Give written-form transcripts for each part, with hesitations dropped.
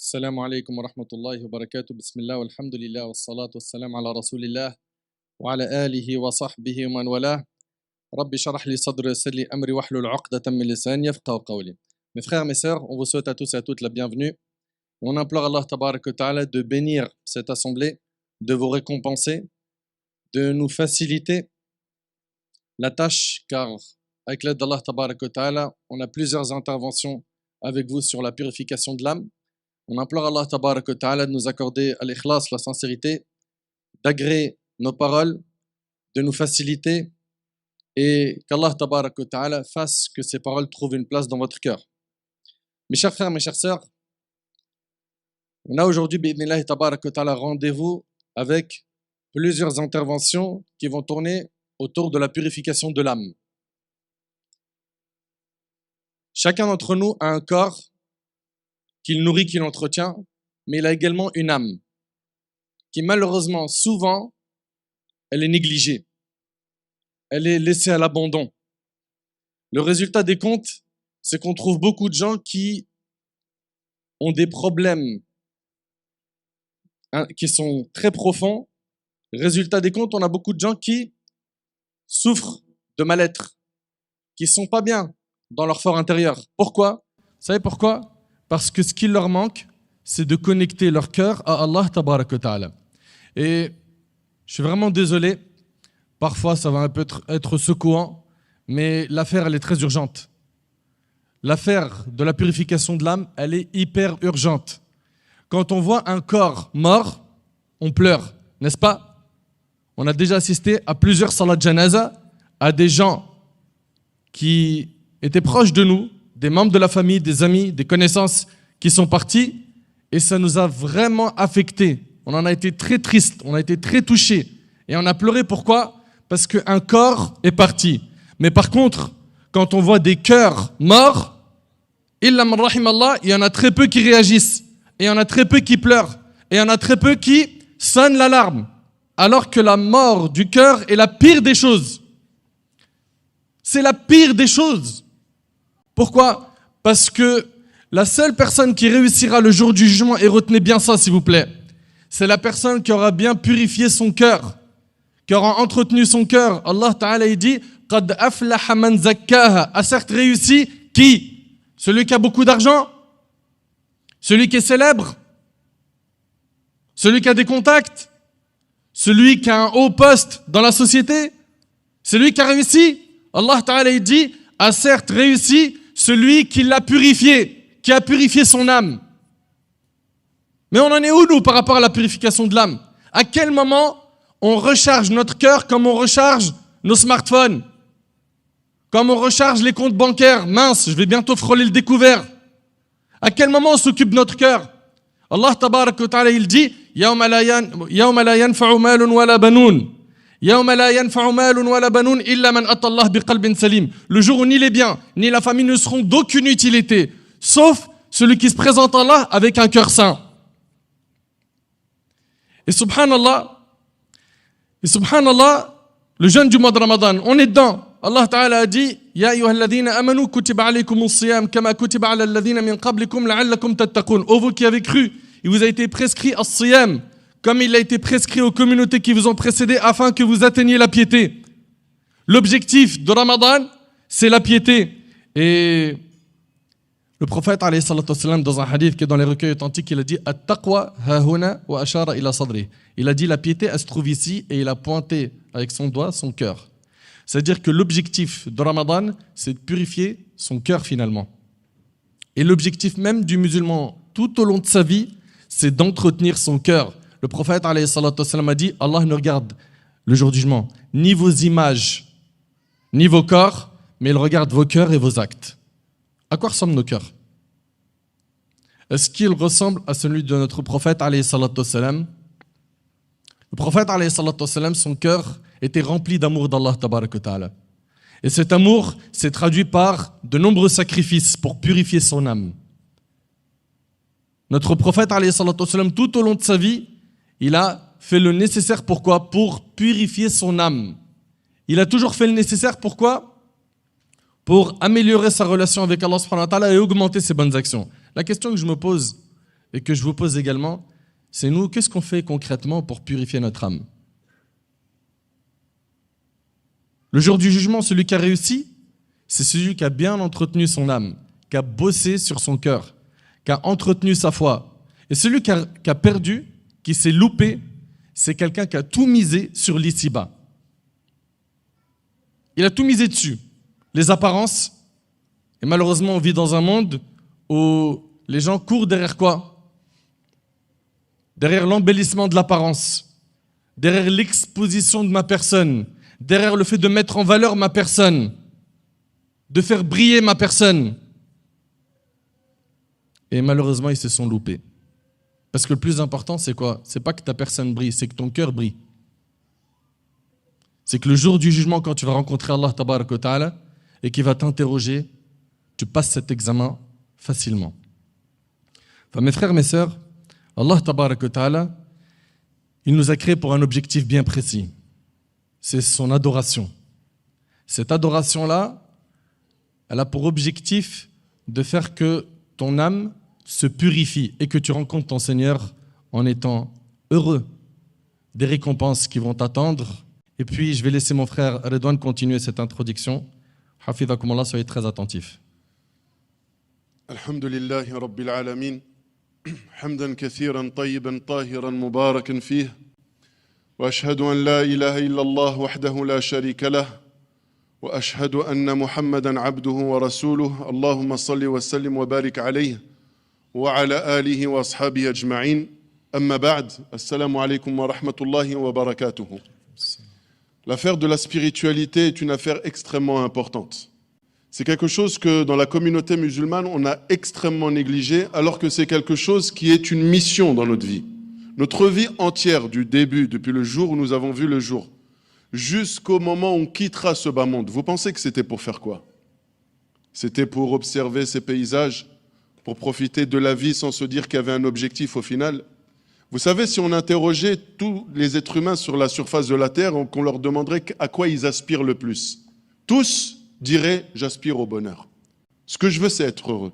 السلام عليكم ورحمة الله وبركاته بسم الله والحمد لله والصلاة والسلام على رسول الله وعلى آله وصحبه ومن والاه ربي شرح لي صدري ويسر لي أمري واحلل عقدة من لساني يفقهوا قولي. Mes frères, mes sœurs, on vous souhaite à tous et à toutes la bienvenue. On implore Allah Tabarak wa Ta'ala de bénir cette assemblée, de vous récompenser, de nous faciliter la tâche, car avec l'aide d'Allah Tabarak wa Ta'ala, on a plusieurs interventions avec vous sur la purification de l'âme. On implore Allah Tabarak wa Ta'ala de nous accorder al-ikhlas, la sincérité, d'agréer nos paroles, de nous faciliter et qu'Allah Tabarak wa Ta'ala fasse que ces paroles trouvent une place dans votre cœur. Mes chers frères, mes chères sœurs, on a aujourd'hui, bi'idhnillahi Tabarak wa Ta'ala, rendez-vous avec plusieurs interventions qui vont tourner autour de la purification de l'âme. Chacun d'entre nous a un corps qu'il nourrit, qu'il entretient, mais il a également une âme qui malheureusement, souvent, elle est négligée. Elle est laissée à l'abandon. Le résultat des comptes, c'est qu'on trouve beaucoup de gens qui ont des problèmes qui sont très profonds. Résultat des comptes, on a beaucoup de gens qui souffrent de mal-être, qui ne sont pas bien dans leur fort intérieur. Pourquoi? Vous savez pourquoi? Parce que ce qui leur manque, c'est de connecter leur cœur à Allah Tabarak wa Ta'ala. Et je suis vraiment désolé, parfois ça va un peu être secouant, mais l'affaire elle est très urgente. L'affaire de la purification de l'âme, elle est hyper urgente. Quand on voit un corps mort, on pleure, n'est-ce pas? On a déjà assisté à plusieurs salat janaza, à des gens qui étaient proches de nous, des membres de la famille, des amis, des connaissances qui sont partis, et ça nous a vraiment affectés. On en a été très triste, on a été très touchés, et on a pleuré. Pourquoi? Parce qu'un corps est parti. Mais par contre, quand on voit des cœurs morts, illa man rahim Allah, il y en a très peu qui réagissent, et il y en a très peu qui pleurent, et il y en a très peu qui sonnent l'alarme, alors que la mort du cœur est la pire des choses. C'est la pire des choses. Pourquoi? Parce que la seule personne qui réussira le jour du jugement, et retenez bien ça s'il vous plaît, c'est la personne qui aura bien purifié son cœur, qui aura entretenu son cœur. Allah Ta'ala il dit Qad aflaha man zakkaha. A certes réussi qui? Celui qui a beaucoup d'argent? Celui qui est célèbre? Celui qui a des contacts? Celui qui a un haut poste dans la société? Celui qui a réussi? Allah Ta'ala il dit a certes réussi celui qui l'a purifié, qui a purifié son âme. Mais on en est où nous par rapport à la purification de l'âme? À quel moment on recharge notre cœur comme on recharge nos smartphones, comme on recharge les comptes bancaires? Mince, je vais bientôt frôler le découvert. À quel moment on s'occupe de notre cœur? Allah Tabarak wa Ta'ala il dit Yawma la yanfa'u malun wa la banoun. Yawma la yanfa'u malun wa la banoun illa man ata Allah biqalbin salim. Le jour où ni les biens ni la famille ne seront d'aucune utilité, sauf celui qui se présente à Allah avec un cœur saint. Et subhanallah, le jeûne du mois de Ramadan, on est dedans. Allah Ta'ala a dit Ya ayyuhalladhina amanu kutiba alaykumus siyam kama kutiba ala alladhina min qablikum la'allakum tattaqun. Ô vous qui avez cru, il vous a été prescrit as-siyam comme il a été prescrit aux communautés qui vous ont précédé afin que vous atteigniez la piété. L'objectif de Ramadan, c'est la piété. Et le prophète alayhi salatu wassalam, dans un hadith qui est dans les recueils authentiques, il a dit At-taqwa hahuna wa ashara ila sadri. Il a dit la piété, elle se trouve ici, et il a pointé avec son doigt son cœur. C'est-à-dire que l'objectif de Ramadan, c'est de purifier son cœur finalement. Et l'objectif même du musulman tout au long de sa vie, c'est d'entretenir son cœur. Le prophète alayhi salatu wassalam a dit Allah ne regarde le jour du jugement ni vos images, ni vos corps, mais il regarde vos cœurs et vos actes. À quoi ressemblent nos cœurs? Est-ce qu'ils ressemblent à celui de notre prophète alayhi salatu wassalam? Le prophète alayhi salatu wassalam, son cœur était rempli d'amour d'Allah Tabarak wa Ta'ala. Et cet amour s'est traduit par de nombreux sacrifices pour purifier son âme. Notre prophète alayhi salatu wassalam, tout au long de sa vie, il a fait le nécessaire. Pourquoi? Pour purifier son âme. Il a toujours fait le nécessaire. Pourquoi? Pour améliorer sa relation avec Allah subhanahu wa ta'ala et augmenter ses bonnes actions. La question que je me pose, et que je vous pose également, c'est nous, qu'est-ce qu'on fait concrètement pour purifier notre âme? Le jour du jugement, celui qui a réussi, c'est celui qui a bien entretenu son âme, qui a bossé sur son cœur, qui a entretenu sa foi. Et celui qui a perdu, qui s'est loupé, c'est quelqu'un qui a tout misé sur l'ici-bas. Il a tout misé dessus. Les apparences. Et malheureusement, on vit dans un monde où les gens courent derrière quoi? Derrière l'embellissement de l'apparence, derrière l'exposition de ma personne, derrière le fait de mettre en valeur ma personne, de faire briller ma personne. Et malheureusement, ils se sont loupés. Parce que le plus important, c'est quoi? C'est pas que ta personne brille, c'est que ton cœur brille. C'est que le jour du jugement, quand tu vas rencontrer Allah tabaraka wa ta'ala et qu'il va t'interroger, tu passes cet examen facilement. Enfin, mes frères, mes sœurs, Allah tabaraka wa ta'ala, il nous a créés pour un objectif bien précis. C'est son adoration. Cette adoration-là, elle a pour objectif de faire que ton âme se purifie et que tu rencontres ton Seigneur en étant heureux des récompenses qui vont t'attendre. Et puis, je vais laisser mon frère Redouane continuer cette introduction. Hafidhakumullah, soyez très attentifs. Alhamdulillahi Rabbil Alamin. Hamdan kathiran tayyiban tahiran mubarakan fih. وأشهد أن لا إله إلا الله وحده لا شريك له وأشهد أن محمدًا عبده ورسوله اللهم صل وسلم وبارك عليه وعلى آله وأصحابه أجمعين أما بعد السلام عليكم ورحمة الله وبركاته. L'affaire de la spiritualité est une affaire extrêmement importante. C'est quelque chose que dans la communauté musulmane on a extrêmement négligé alors que c'est quelque chose qui est une mission dans notre vie. Notre vie entière, du début, depuis le jour où nous avons vu le jour, jusqu'au moment où on quittera ce bas monde, vous pensez que c'était pour faire quoi? C'était pour observer ces paysages, pour profiter de la vie sans se dire qu'il y avait un objectif au final? Vous savez, si on interrogeait tous les êtres humains sur la surface de la Terre, qu'on leur demanderait à quoi ils aspirent le plus, tous diraient « j'aspire au bonheur ». Ce que je veux, c'est être heureux.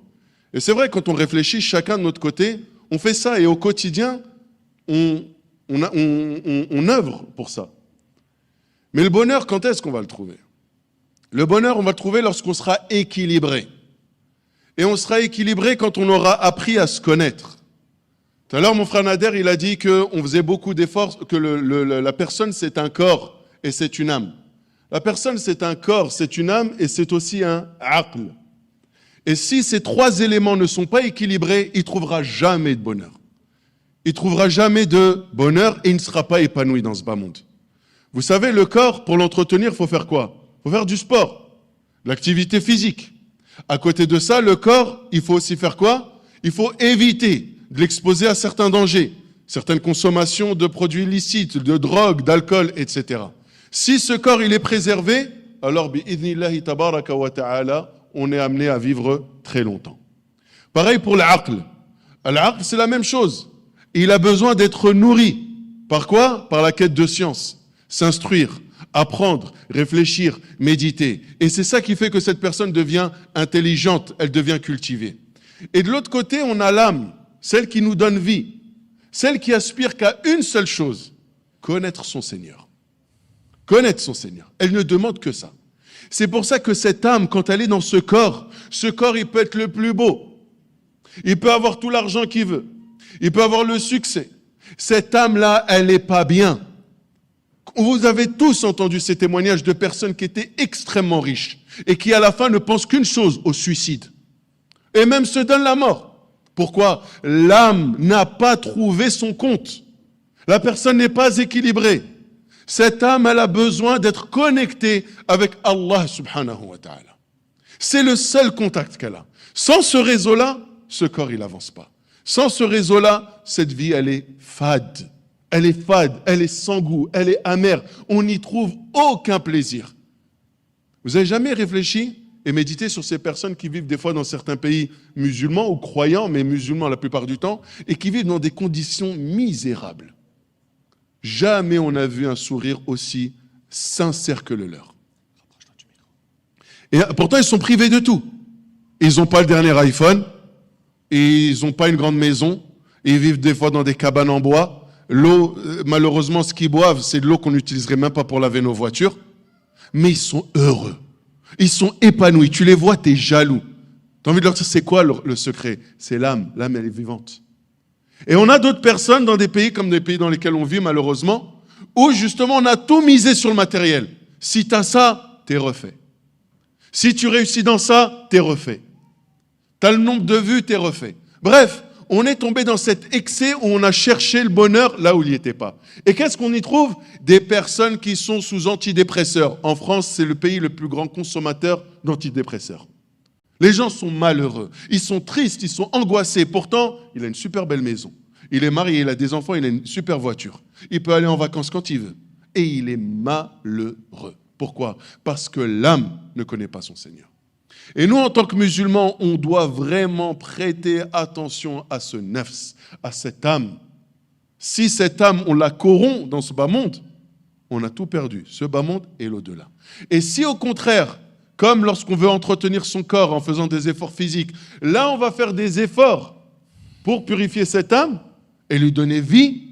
Et c'est vrai, quand on réfléchit, chacun de notre côté, on fait ça et au quotidien, on œuvre pour ça. Mais le bonheur, quand est-ce qu'on va le trouver? Le bonheur, on va le trouver lorsqu'on sera équilibré. Et on sera équilibré quand on aura appris à se connaître. Tout à l'heure, mon frère Nader, il a dit qu'on faisait beaucoup d'efforts, que la personne, c'est un corps et c'est une âme. La personne, c'est un corps, c'est une âme et c'est aussi un aql. Et si ces trois éléments ne sont pas équilibrés, il ne trouvera jamais de bonheur. Il ne trouvera jamais de bonheur et il ne sera pas épanoui dans ce bas monde. Vous savez, le corps, pour l'entretenir, il faut faire quoi? Il faut faire du sport, de l'activité physique. À côté de ça, le corps, il faut aussi faire quoi? Il faut éviter de l'exposer à certains dangers, certaines consommations de produits illicites, de drogue, d'alcool, etc. Si ce corps, il est préservé, alors, bi'idhnillahi tabaraka wa ta'ala, on est amené à vivre très longtemps. Pareil pour l'aql. L'aql, c'est la même chose. Il a besoin d'être nourri. Par quoi? Par la quête de science. S'instruire, apprendre, réfléchir, méditer. Et c'est ça qui fait que cette personne devient intelligente, elle devient cultivée. Et de l'autre côté, on a l'âme, celle qui nous donne vie, celle qui aspire qu'à une seule chose, connaître son Seigneur. Connaître son Seigneur. Elle ne demande que ça. C'est pour ça que cette âme, quand elle est dans ce corps, il peut être le plus beau. Il peut avoir tout l'argent qu'il veut. Il peut avoir le succès. Cette âme-là, elle n'est pas bien. Vous avez tous entendu ces témoignages de personnes qui étaient extrêmement riches et qui, à la fin, ne pensent qu'une chose, au suicide. Et même se donnent la mort. Pourquoi? L'âme n'a pas trouvé son compte. La personne n'est pas équilibrée. Cette âme, elle a besoin d'être connectée avec Allah subhanahu wa ta'ala. C'est le seul contact qu'elle a. Sans ce réseau-là, ce corps, il n'avance pas. Sans ce réseau-là, cette vie, elle est fade. Elle est fade, elle est sans goût, elle est amère. On n'y trouve aucun plaisir. Vous n'avez jamais réfléchi et médité sur ces personnes qui vivent des fois dans certains pays musulmans ou croyants, mais musulmans la plupart du temps, et qui vivent dans des conditions misérables. Jamais on n'a vu un sourire aussi sincère que le leur. Et pourtant, ils sont privés de tout. Ils n'ont pas le dernier iPhone, et ils n'ont pas une grande maison, Ils vivent des fois dans des cabanes en bois. L'eau, malheureusement, ce qu'ils boivent, c'est de l'eau qu'on n'utiliserait même pas pour laver nos voitures. Mais ils sont heureux. Ils sont épanouis. Tu les vois, tu es jaloux. Tu as envie de leur dire, c'est quoi le secret? C'est l'âme. L'âme, elle est vivante. Et on a d'autres personnes dans des pays comme des pays dans lesquels on vit, malheureusement, où justement on a tout misé sur le matériel. Si tu as ça, tu es refait. Si tu réussis dans ça, tu es refait. Tu as le nombre de vues, tu es refait. Bref, on est tombé dans cet excès où on a cherché le bonheur là où il n'y était pas. Et qu'est-ce qu'on y trouve? Des personnes qui sont sous antidépresseurs. En France, c'est le pays le plus grand consommateur d'antidépresseurs. Les gens sont malheureux, ils sont tristes, ils sont angoissés. Pourtant, il a une super belle maison. Il est marié, il a des enfants, il a une super voiture. Il peut aller en vacances quand il veut. Et il est malheureux. Pourquoi? Parce que l'âme ne connaît pas son Seigneur. Et nous, en tant que musulmans, on doit vraiment prêter attention à ce nafs, à cette âme. Si cette âme, on la corrompt dans ce bas monde, on a tout perdu, ce bas monde et l'au-delà. Et si au contraire, comme lorsqu'on veut entretenir son corps en faisant des efforts physiques, là on va faire des efforts pour purifier cette âme et lui donner vie,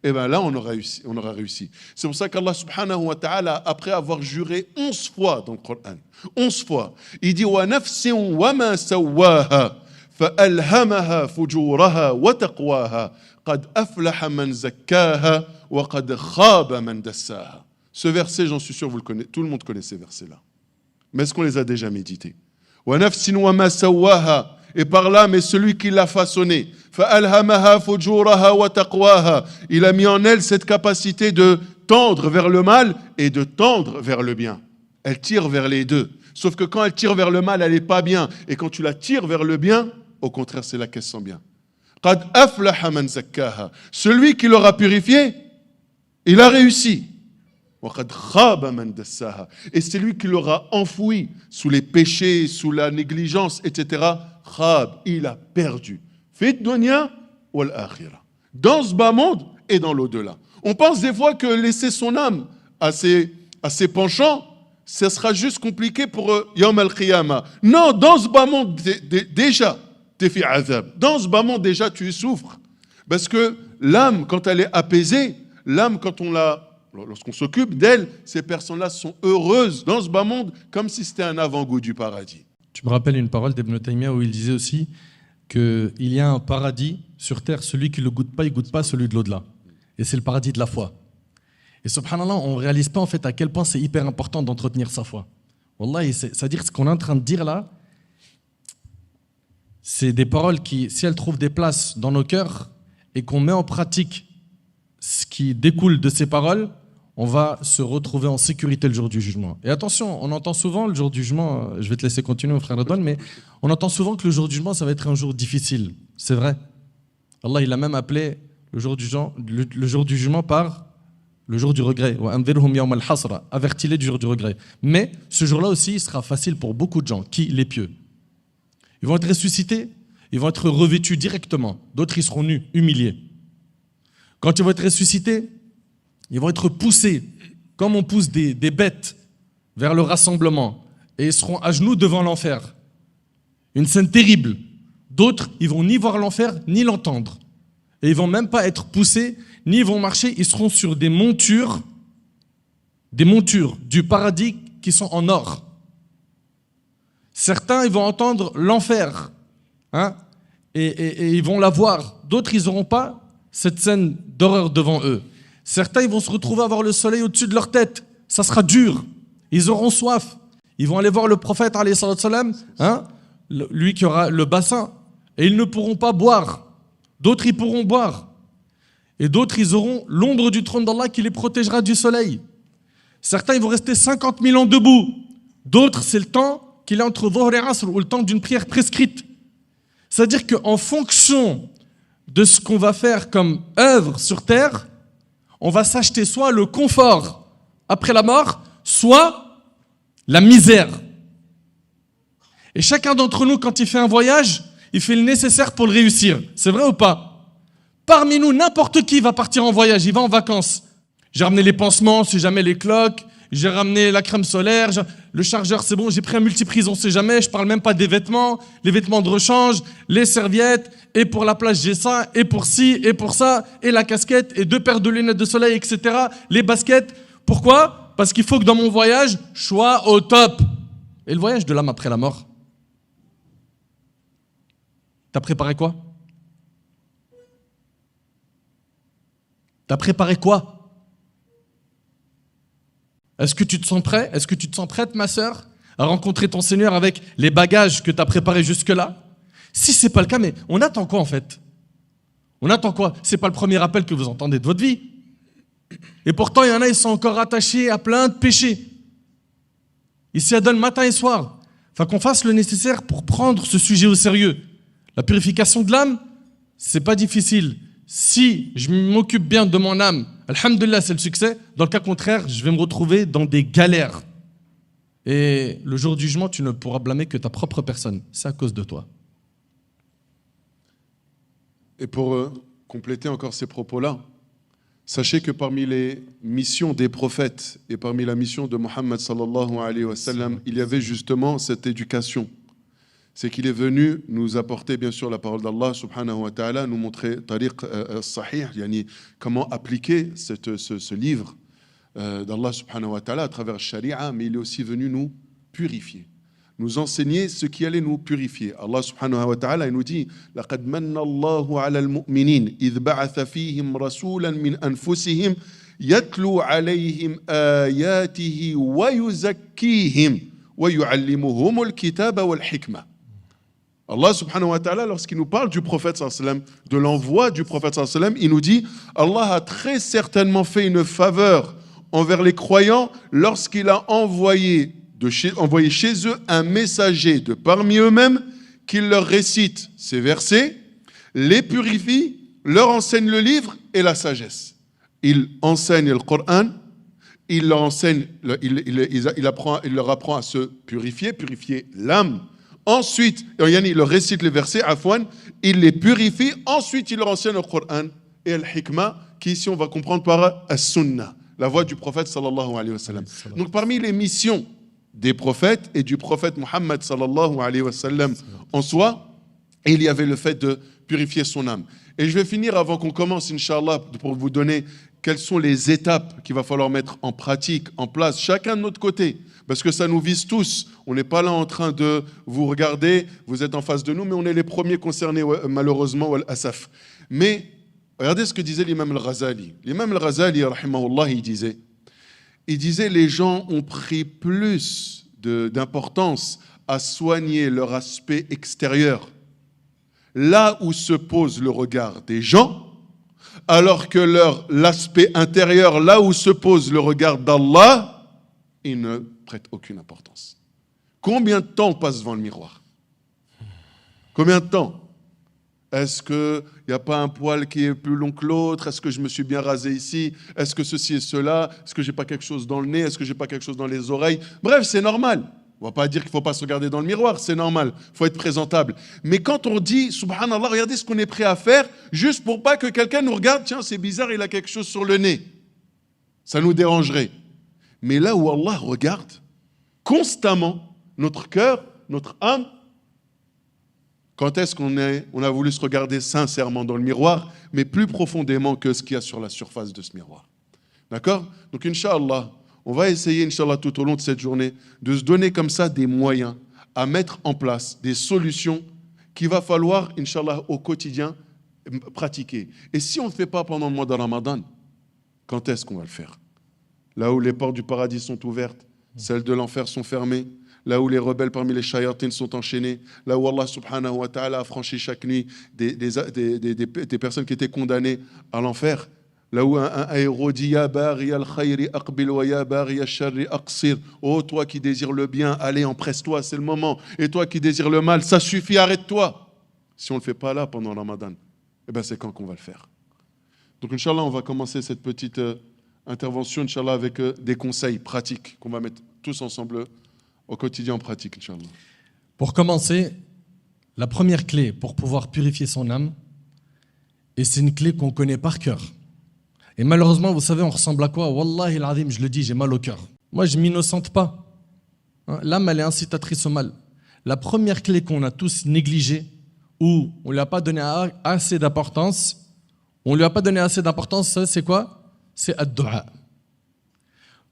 et bien là on aura réussi. C'est pour ça qu'Allah subhanahu wa ta'ala, après avoir juré 11 fois dans le Coran, 11 fois, il dit « Wa nafsin wa ma sawaha, fa alhamaha fujuraha wa taqwaha, qad aflaha man zakkaha, wa qad khaba man dassaha » Ce verset, j'en suis sûr, vous le connaissez, tout le monde connaît ces versets-là. Mais est-ce qu'on les a déjà médités? Wa nafsin wa ma sawaha, et par là, mais celui qui l'a façonné. Fa'alhamaha fujuraha wa taqwaha. Il a mis en elle cette capacité de tendre vers le mal et de tendre vers le bien. Elle tire vers les deux. Sauf que quand elle tire vers le mal, elle n'est pas bien. Et quand tu la tires vers le bien, au contraire, c'est là qu'elle se sent bien. Qad aflaha man zakkaha. Celui qui l'aura purifié, il a réussi. Et c'est lui qui l'aura enfoui sous les péchés, sous la négligence, etc. Khab, il a perdu. Fit dunya wal akhirah. Dans ce bas monde et dans l'au-delà. On pense des fois que laisser son âme à ses penchants, ça sera juste compliqué pour Yawm al-Qiyamah. Non, dans ce bas monde, déjà, t'es fait azab. Dans ce bas monde, déjà, tu souffres. Parce que l'âme, quand elle est apaisée, l'âme, lorsqu'on s'occupe d'elle, ces personnes-là sont heureuses dans ce bas monde, comme si c'était un avant-goût du paradis. Tu me rappelles une parole d'Ibn Taymiyyah où il disait aussi qu'il y a un paradis sur terre, celui qui ne le goûte pas, il ne goûte pas celui de l'au-delà. Et c'est le paradis de la foi. Et subhanallah, on ne réalise pas en fait à quel point c'est hyper important d'entretenir sa foi. Wallahi, c'est-à-dire ce qu'on est en train de dire là, c'est des paroles qui, si elles trouvent des places dans nos cœurs et qu'on met en pratique ce qui découle de ces paroles, on va se retrouver en sécurité le jour du jugement. Et attention, on entend souvent le jour du jugement, je vais te laisser continuer mon frère Redouane, mais on entend souvent que le jour du jugement, ça va être un jour difficile. C'est vrai. Allah, il a même appelé le jour du jugement par le jour du regret. Avertis-les du jour du regret. Mais ce jour-là aussi, il sera facile pour beaucoup de gens. Qui? Les pieux. Ils vont être ressuscités, ils vont être revêtus directement. D'autres, ils seront nus, humiliés. Quand ils vont être ressuscités, ils vont être poussés, comme on pousse des bêtes vers le rassemblement, et ils seront à genoux devant l'enfer. Une scène terrible. D'autres, ils vont ni voir l'enfer, ni l'entendre. Et ils vont même pas être poussés, ni ils vont marcher, ils seront sur des montures du paradis qui sont en or. Certains, ils vont entendre l'enfer, et ils vont la voir. D'autres, ils n'auront pas cette scène d'horreur devant eux. Certains, ils vont se retrouver à voir le soleil au-dessus de leur tête. Ça sera dur. Ils auront soif. Ils vont aller voir le prophète, alayhi salam, lui qui aura le bassin, et ils ne pourront pas boire. D'autres, ils pourront boire. Et d'autres, ils auront l'ombre du trône d'Allah qui les protégera du soleil. Certains, ils vont rester 50 000 ans debout. D'autres, c'est le temps qu'il est entre Dhuhr et Asr, ou le temps d'une prière prescrite. C'est-à-dire qu'en fonction de ce qu'on va faire comme œuvre sur terre, on va s'acheter soit le confort après la mort, soit la misère. Et chacun d'entre nous, quand il fait un voyage, il fait le nécessaire pour le réussir. C'est vrai ou pas? Parmi nous, n'importe qui va partir en voyage, il va en vacances. J'ai ramené les pansements, si jamais les cloques, j'ai ramené la crème solaire, le chargeur c'est bon, j'ai pris un multiprise, on sait jamais, je parle même pas des vêtements, les vêtements de rechange, les serviettes, et pour la plage j'ai ça, et pour ci, et pour ça, et la casquette, et 2 paires de lunettes de soleil, etc. Les baskets. Pourquoi? Parce qu'il faut que dans mon voyage, je sois au top. Et le voyage de l'âme après la mort, t'as préparé quoi? T'as préparé quoi? Est-ce que tu te sens prêt? Est-ce que tu te sens prête, ma sœur, à rencontrer ton Seigneur avec les bagages que tu as préparés jusque-là? Si ce n'est pas le cas, mais on attend quoi en fait? On attend quoi? Ce n'est pas le premier appel que vous entendez de votre vie. Et pourtant, il y en a, ils sont encore attachés à plein de péchés. Ils s'y adonnent matin et soir. Enfin, qu'on fasse le nécessaire pour prendre ce sujet au sérieux. La purification de l'âme, c'est pas difficile. Si je m'occupe bien de mon âme, alhamdoulilah, c'est le succès. Dans le cas contraire, je vais me retrouver dans des galères. Et le jour du jugement, tu ne pourras blâmer que ta propre personne. C'est à cause de toi. Et pour compléter encore ces propos-là, sachez que parmi les missions des prophètes et parmi la mission de Muhammad sallallahu alayhi wa sallam, il y avait justement cette éducation. C'est qu'il est venu nous apporter bien sûr la parole d'Allah subhanahu wa ta'ala, nous montrer tariq sahih, yani comment appliquer ce livre d'Allah subhanahu wa ta'ala à travers sharia, mais il est aussi venu nous purifier, nous enseigner ce qui allait nous purifier. Allah subhanahu wa ta'ala il nous dit laqad manna Allahu 'ala al-mu'minin idh ba'atha fihim rasulan min anfusihim yatlu 'alayhim ayatihi wa yuzakkihim wa yu'allimuhum al-kitaba wal-hikma. Allah subhanahu wa ta'ala, lorsqu'il nous parle du prophète sallallahu alayhi wa sallam, de l'envoi du prophète sallallahu alayhi wa sallam, il nous dit Allah a très certainement fait une faveur envers les croyants lorsqu'il a envoyé chez eux un messager de parmi eux-mêmes qui leur récite ces versets, les purifie, leur enseigne le livre et la sagesse. Il enseigne le Coran, il leur apprend à se purifier l'âme. Ensuite, il leur récite les versets, afwan, il les purifie, ensuite il leur enseigne le Coran et le hikmah, qui ici on va comprendre par as-sunnah, la voix du prophète sallallahu alayhi wa sallam. Donc parmi les missions des prophètes et du prophète Muhammad sallallahu alayhi wa sallam en soi, il y avait le fait de purifier son âme. Et je vais finir avant qu'on commence, Inch'Allah, pour vous donner quelles sont les étapes qu'il va falloir mettre en pratique, en place, chacun de notre côté. Parce que ça nous vise tous. On n'est pas là en train de vous regarder, vous êtes en face de nous, mais on est les premiers concernés, malheureusement, wal asaf. Mais regardez ce que disait l'imam al-Ghazali. L'imam al-Ghazali, rahimahullah, il disait les gens ont pris plus d'importance à soigner leur aspect extérieur, là où se pose le regard des gens, alors que l'aspect intérieur, là où se pose le regard d'Allah, ils ne prêtent aucune importance. Combien de temps on passe devant le miroir? Combien de temps? Est-ce qu'il n'y a pas un poil qui est plus long que l'autre? Est-ce que je me suis bien rasé ici? Est-ce que ceci et cela? Est-ce que je n'ai pas quelque chose dans le nez? Est-ce que je n'ai pas quelque chose dans les oreilles? Bref, c'est normal. On ne va pas dire qu'il ne faut pas se regarder dans le miroir, c'est normal. Il faut être présentable. Mais quand on dit, subhanallah, regardez ce qu'on est prêt à faire, juste pour pas que quelqu'un nous regarde, tiens, c'est bizarre, il a quelque chose sur le nez. Ça nous dérangerait. Mais là où Allah regarde constamment notre cœur, notre âme, quand est-ce qu'on a voulu se regarder sincèrement dans le miroir, mais plus profondément que ce qu'il y a sur la surface de ce miroir. D'accord? Donc, Inch'Allah, on va essayer, Inch'Allah, tout au long de cette journée, de se donner comme ça des moyens à mettre en place, des solutions qu'il va falloir, Inch'Allah, au quotidien, pratiquer. Et si on ne le fait pas pendant le mois de Ramadan, quand est-ce qu'on va le faire? Là où les portes du paradis sont ouvertes, celles de l'enfer sont fermées, là où les rebelles parmi les shayatines sont enchaînés, là où Allah subhanahu wa ta'ala a franchi chaque nuit des personnes qui étaient condamnées à l'enfer, là où un héros dit « Ya bari al-khayri aqbil wa ya bari al-sharri aqsir » « Oh, toi qui désires le bien, allez, empresse-toi, c'est le moment. Et toi qui désires le mal, ça suffit, arrête-toi. » Si on ne le fait pas là, pendant le Ramadan, eh ben c'est quand qu'on va le faire. Donc, Inch'Allah, on va commencer cette petite intervention, Inch'Allah, avec des conseils pratiques qu'on va mettre tous ensemble au quotidien en pratique, Inch'Allah. Pour commencer, la première clé pour pouvoir purifier son âme, et c'est une clé qu'on connaît par cœur. Et malheureusement, vous savez, on ressemble à quoi? Wallahi al-azim, je le dis, j'ai mal au cœur. Moi, je ne m'innocente pas. Hein, l'âme, elle est incitatrice au mal. La première clé qu'on a tous négligée, ou on ne lui a pas donné assez d'importance, ça, c'est quoi? C'est ad-du'a.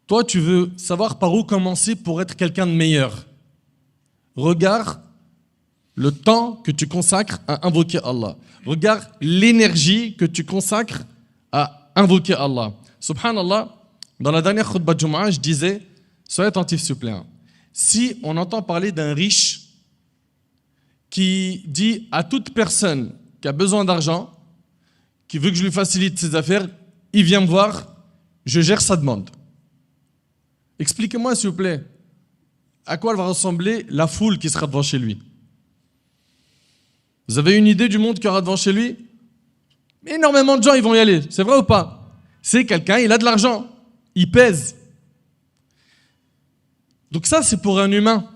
Toi, tu veux savoir par où commencer pour être quelqu'un de meilleur. Regarde le temps que tu consacres à invoquer Allah. Regarde l'énergie que tu consacres à invoquer Allah. Subhanallah, dans la dernière khutbah de Jumu'ah, je disais, soyez attentifs s'il vous plaît. Si on entend parler d'un riche qui dit à toute personne qui a besoin d'argent, qui veut que je lui facilite ses affaires, il vient me voir, je gère sa demande. Expliquez-moi s'il vous plaît, à quoi elle va ressembler la foule qui sera devant chez lui. Vous avez une idée du monde qu'il y aura devant chez lui? Énormément de gens ils vont y aller, c'est vrai ou pas? C'est quelqu'un, il a de l'argent, il pèse. Donc ça c'est pour un humain.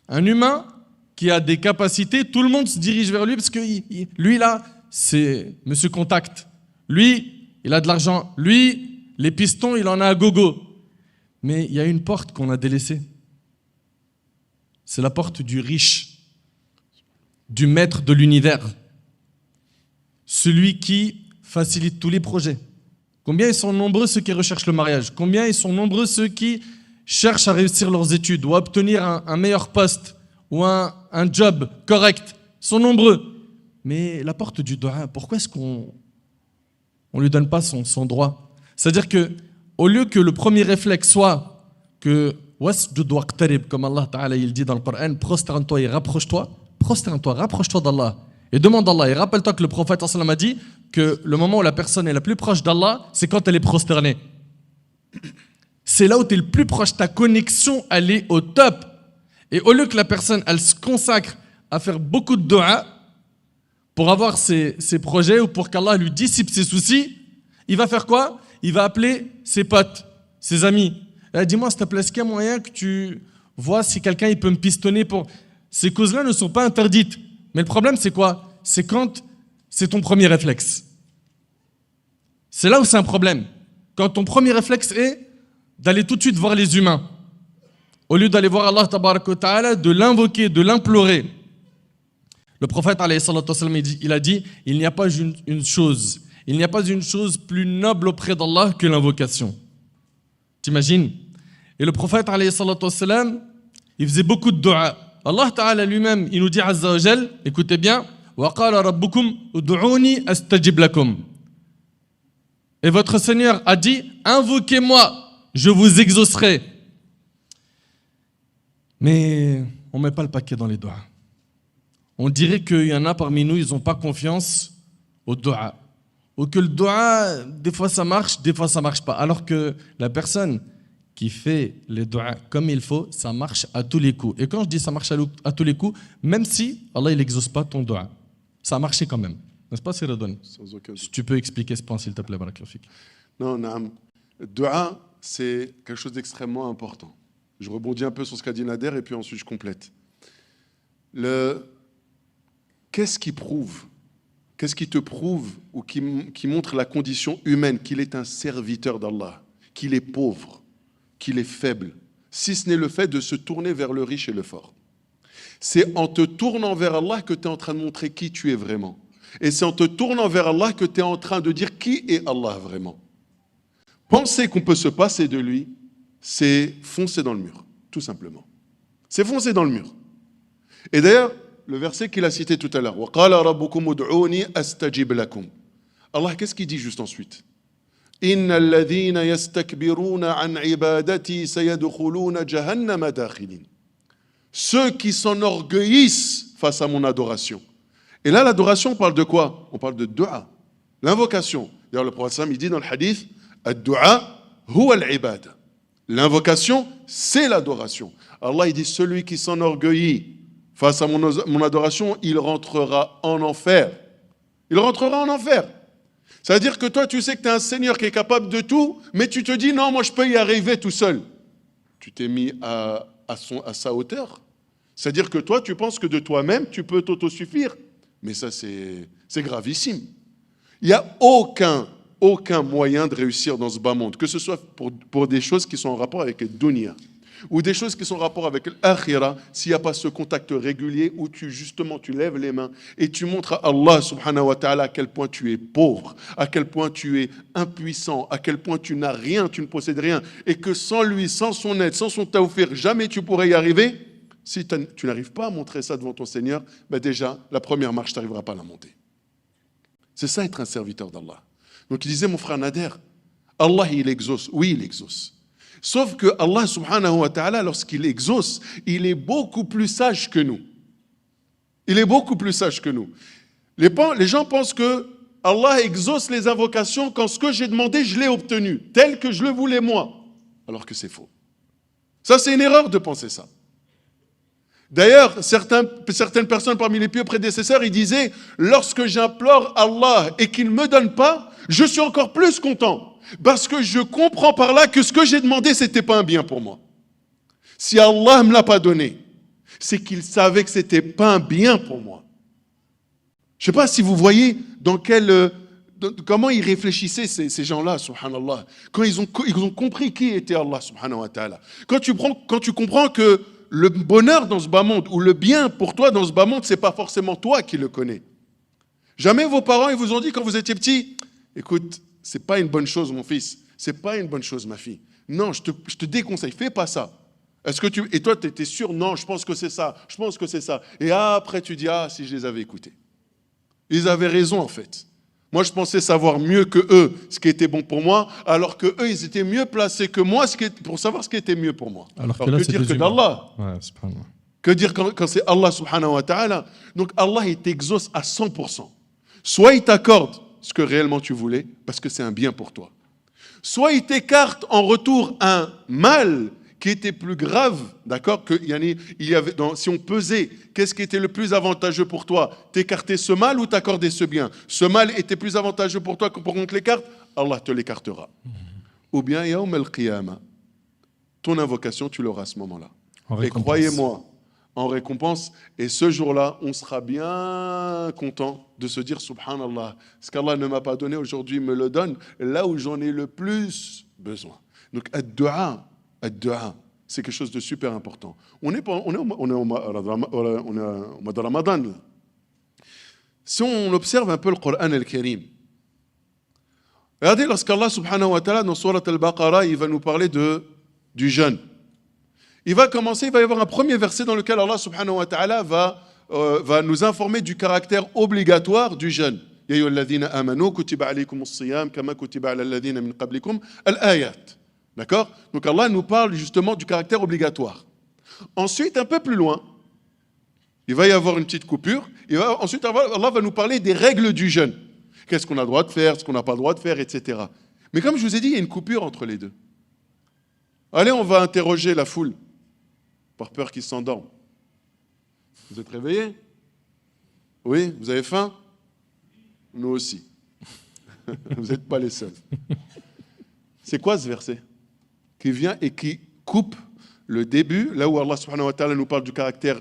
Un humain qui a des capacités, tout le monde se dirige vers lui parce que lui là, c'est Monsieur Contact. Lui, il a de l'argent. Lui, les pistons, il en a à gogo. Mais il y a une porte qu'on a délaissée. C'est la porte du riche, du maître de l'univers, celui qui facilite tous les projets. Combien ils sont nombreux ceux qui recherchent le mariage? Combien ils sont nombreux ceux qui cherchent à réussir leurs études ou à obtenir un meilleur poste ou un job correct? Ils sont nombreux. Mais la porte du dua, pourquoi est-ce qu'on ne lui donne pas son droit? C'est-à-dire qu'au lieu que le premier réflexe soit que comme Allah Ta'ala il dit dans le Coran, prosterne-toi et rapproche-toi, rapproche-toi d'Allah et demande d'Allah. Et rappelle-toi que le prophète sallam a dit que le moment où la personne est la plus proche d'Allah, c'est quand elle est prosternée. C'est là où tu es le plus proche, ta connexion elle est au top. Et au lieu que la personne elle se consacre à faire beaucoup de dua pour avoir ses projets ou pour qu'Allah lui dissipe ses soucis, il va faire quoi? Il va appeler ses potes, ses amis. Dis-moi s'il te plaît, est-ce qu'il y a moyen que tu vois si quelqu'un il peut me pistonner pour... Ces causes-là ne sont pas interdites. Mais le problème c'est quoi? C'est quand c'est ton premier réflexe. C'est là où c'est un problème. Quand ton premier réflexe est d'aller tout de suite voir les humains. Au lieu d'aller voir Allah tabaraka wa ta'ala, de l'invoquer, de l'implorer. Le prophète alayhi salatu wa sallam, il a dit, il n'y a pas une chose plus noble auprès d'Allah que l'invocation. T'imagines? Et le prophète alayhi salatu wa sallam, il faisait beaucoup de dua. Allah ta'ala lui-même, il nous dit azza wa jal, écoutez bien, wa qala rabbukum ud'uni astajib lakum. Et votre Seigneur a dit, invoquez-moi, je vous exaucerai. Mais on ne met pas le paquet dans les doigts. On dirait qu'il y en a parmi nous, ils n'ont pas confiance au dua. Ou que le dua, des fois ça marche, des fois ça ne marche pas. Alors que la personne qui fait les doigts comme il faut, ça marche à tous les coups. Et quand je dis ça marche à tous les coups, même si Allah il n'exauce pas ton dua, ça a marché quand même. N'est-ce pas, Siradon? Sans aucun doute. Si tu peux expliquer ce point, s'il te plaît, Barakafik. Non, Naam. Dua, c'est quelque chose d'extrêmement important. Je rebondis un peu sur ce qu'a dit Nader et puis ensuite je complète. Qu'est-ce qui prouve, qu'est-ce qui te prouve ou qui montre la condition humaine, qu'il est un serviteur d'Allah, qu'il est pauvre, qu'il est faible, si ce n'est le fait de se tourner vers le riche et le fort. C'est en te tournant vers Allah que tu es en train de montrer qui tu es vraiment. Et c'est en te tournant vers Allah que tu es en train de dire qui est Allah vraiment. Penser qu'on peut se passer de lui, c'est foncer dans le mur, tout simplement. C'est foncer dans le mur. Et d'ailleurs, le verset qu'il a cité tout à l'heure, وَقَالَ رَبُّكُمُ ادْعُونِي أَسْتَجِبْ لَكُمْ. Allah, qu'est-ce qu'il dit juste ensuite? إِنَّ الَّذِينَ يَسْتَكْبِرُونَ عَنْ عِبَادَتِي سَيَدْخُلُونَ جَهَنَّمَ دَاخِلِينَ. Ceux qui s'enorgueillissent face à mon adoration. Et là, l'adoration, on parle de quoi? On parle de dua, l'invocation. D'ailleurs, le prophète Sam, il dit dans le hadith, ad-dua huwa al-ibad. L'invocation, c'est l'adoration. Allah, il dit, celui qui s'enorgueillit face à mon adoration, il rentrera en enfer. Il rentrera en enfer. C'est-à-dire que toi, tu sais que tu es un Seigneur qui est capable de tout, mais tu te dis, non, moi, je peux y arriver tout seul. Tu t'es mis à sa hauteur. C'est-à-dire que toi, tu penses que de toi-même, tu peux t'autosuffire. Mais ça, c'est gravissime. Il n'y a aucun aucun moyen de réussir dans ce bas monde, que ce soit pour des choses qui sont en rapport avec le dunya ou des choses qui sont en rapport avec l'akhira, s'il n'y a pas ce contact régulier où tu lèves les mains et tu montres à Allah subhanahu wa ta'ala à quel point tu es pauvre, à quel point tu es impuissant, à quel point tu n'as rien, tu ne possèdes rien, et que sans lui, sans son aide, sans son tawfiq, jamais tu pourrais y arriver. Si tu n'arrives pas à montrer ça devant ton Seigneur, ben déjà, la première marche, tu n'arriveras pas à la monter. C'est ça être un serviteur d'Allah. Donc il disait, mon frère Nader, Allah il exauce, oui il exauce. Sauf que Allah subhanahu wa ta'ala, lorsqu'il exauce, il est beaucoup plus sage que nous. Il est beaucoup plus sage que nous. Les gens pensent que Allah exauce les invocations quand ce que j'ai demandé, je l'ai obtenu, tel que je le voulais moi. Alors que c'est faux. Ça, c'est une erreur de penser ça. D'ailleurs, certaines personnes parmi les pieux prédécesseurs, ils disaient, lorsque j'implore Allah et qu'il ne me donne pas, je suis encore plus content. Parce que je comprends par là que ce que j'ai demandé, ce n'était pas un bien pour moi. Si Allah ne me l'a pas donné, c'est qu'il savait que ce n'était pas un bien pour moi. Je ne sais pas si vous voyez comment ils réfléchissaient ces gens-là, subhanallah. Quand ils ont compris qui était Allah, subhanahu wa ta'ala. Quand tu comprends que le bonheur dans ce bas monde, ou le bien pour toi dans ce bas monde, ce n'est pas forcément toi qui le connais. Jamais vos parents ils vous ont dit quand vous étiez petit, écoute, c'est pas une bonne chose mon fils, c'est pas une bonne chose ma fille. Non, je te déconseille, fais pas ça. Et toi tu étais sûr, non, je pense que c'est ça. Et après tu dis, si je les avais écoutés. Ils avaient raison en fait. Moi je pensais savoir mieux que eux ce qui était bon pour moi, alors que eux ils étaient mieux placés que moi pour savoir ce qui était mieux pour moi. Alors que dire que d'Allah. Ouais, que dire quand c'est Allah subhanahu wa ta'ala. Donc Allah il t'exauce à 100%. Soit il t'accorde ce que réellement tu voulais, parce que c'est un bien pour toi. Soit il t'écarte en retour un mal qui était plus grave, d'accord, si on pesait, qu'est-ce qui était le plus avantageux pour toi, t'écarter ce mal ou t'accorder ce bien? Ce mal était plus avantageux pour toi que pour qu'on te l'écarte, Allah te l'écartera. Ou bien, yawm al-qiyamah, ton invocation, tu l'auras à ce moment-là. Et croyez-moi, en récompense, et ce jour-là, on sera bien content de se dire subhanallah, ce qu'Allah ne m'a pas donné aujourd'hui me le donne là où j'en ai le plus besoin. Donc ad-du'a, c'est quelque chose de super important. On est au mois de Ramadan. Là. Si on observe un peu le Coran al-Karim, regardez lorsqu'Allah subhanahu wa ta'ala dans Surat al-Baqarah, il va nous parler du jeûne. Il va y avoir un premier verset dans lequel Allah subhanahu wa ta'ala va nous informer du caractère obligatoire du jeûne. Ya ayyuhalladhina amanu kutiba alaykumus siyam kama kutiba alal ladhina min qablikum al-ayat. D'accord? Donc Allah nous parle justement du caractère obligatoire. Ensuite, un peu plus loin, il va y avoir une petite coupure. Ensuite, Allah va nous parler des règles du jeûne. Qu'est-ce qu'on a le droit de faire, ce qu'on n'a pas le droit de faire, etc. Mais comme je vous ai dit, il y a une coupure entre les deux. Allez, on va interroger la foule. Par peur qu'ils s'endorment. Vous êtes réveillés? Oui, vous avez faim? Nous aussi. Vous n'êtes pas les seuls. C'est quoi ce verset? Qui vient et qui coupe le début, là où Allah subhanahu wa ta'ala nous parle du caractère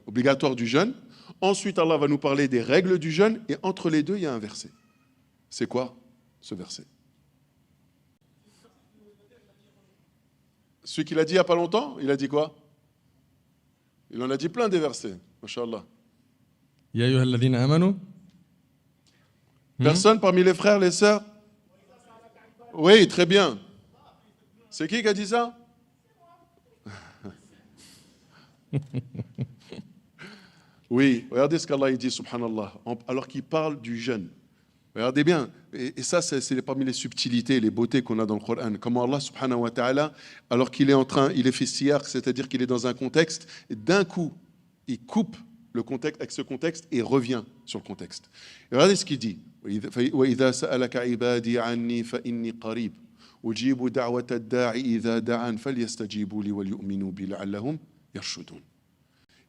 obligatoire du jeûne. Ensuite, Allah va nous parler des règles du jeûne. Et entre les deux, il y a un verset. C'est quoi ce verset? Celui qu'il a dit il n'y a pas longtemps, il a dit quoi? Il en a dit plein des versets, mashallah. Ya ayyuhalladhina amanu. Personne parmi les frères, les sœurs? Oui, très bien. C'est qui a dit ça? Oui, regardez ce qu'Allah dit, subhanallah, alors qu'il parle du jeûne. Regardez bien, et ça c'est parmi les subtilités, les beautés qu'on a dans le Coran. Comment Allah subhanahu wa ta'ala, alors qu'il est il est fait siyar, c'est-à-dire qu'il est dans un contexte, et d'un coup, il coupe le contexte avec ce contexte et revient sur le contexte. Et regardez ce qu'il dit. وَإِذَا سَأَلَكَ عِبَادِي عَنِّي فَإِنِّي قَرِيبٌ أُجِيبُ دَعْوَةَ الدَّاعِ إِذَا دَعَانِ فَلْيَسْتَجِيبُوا لِي وَلْيُؤْمِنُوا بِي لَعَلَّهُمْ يَرْشُدُونَ.